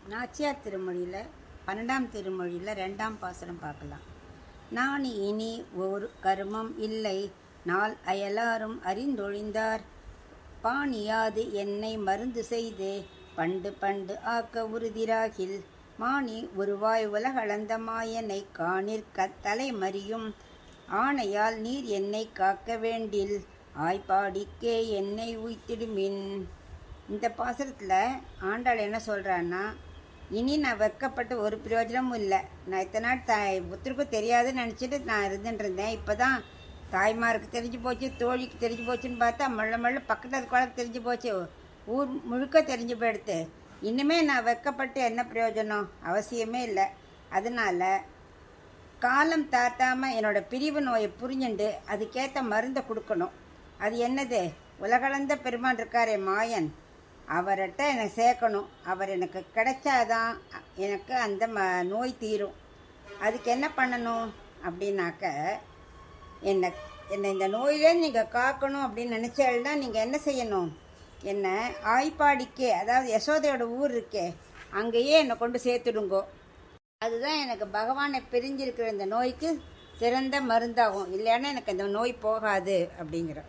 நாச்சியார் திருமொழியில் 12ஆம் திருமொழியில் 2ஆம் பாசுரம் பார்க்கலாம். நான் இனி ஒரு கருமம் இல்லை, நாள் அயலாரும் அறிந்தொழிந்தார். பாணியாது என்னை மருந்து செய்து பண்டு பண்டு ஆக்க உறுதிராகில், மாணி உருவாய் உலகளந்த மாயனை காணிற்கத்தலை மறியும். ஆணையால் நீர் என்னை காக்க வேண்டில், ஆய்ப்பாடிக்கே என்னை உய்த்திடுமின். இந்த பாசுரத்தில் ஆண்டாள் என்ன சொல்கிறான்னா, இனி நான் வெட்கப்பட்டு ஒரு பிரயோஜனமும் இல்லை. நான் இத்தனை நாள் ஒருத்தருக்கும் தெரியாதுன்னு நினச்சிட்டு நான் இருந்துட்டுருந்தேன். இப்போ தான் தாய்மாருக்கு தெரிஞ்சு போச்சு, தோழிக்கு தெரிஞ்சு போச்சுன்னு பார்த்தா மள்ள மள்ள பக்கத்தில் இருக்கிறவங்களுக்கு தெரிஞ்சு போச்சு, ஊர் முழுக்க தெரிஞ்சு போயிடுத்து. இன்னுமே நான் வெட்கப்பட்டு என்ன பிரயோஜனம்? அவசியமே இல்லை. அதனால் காலம் தாத்தாமல் என்னோடய பிரிவு நோயை புரிஞ்சுண்டு அதுக்கேற்ற மருந்தை கொடுக்கணும். அது என்னது? உலகளந்த பெருமான் இருக்காரே மாயன், அவர்கிட்ட எனக்கு சேர்க்கணும். அவர் எனக்கு கிடைச்சாதான் எனக்கு அந்த நோய் தீரும். அதுக்கு என்ன பண்ணணும் அப்படின்னாக்க, என்னை இந்த நோயிலே நீங்கள் காக்கணும் அப்படின்னு நினச்சால்தான் நீங்கள் என்ன செய்யணும்? என்னை ஆய்ப்பாடிக்கே, அதாவது யசோதையோட ஊர் இருக்கே, அங்கேயே என்னை கொண்டு சேர்த்துடுங்கோ. அதுதான் எனக்கு பகவானை பிரிஞ்சிருக்கிற இந்த நோய்க்கு சிறந்த மருந்தாகும். இல்லைன்னா எனக்கு இந்த நோய் போகாது அப்படிங்கிற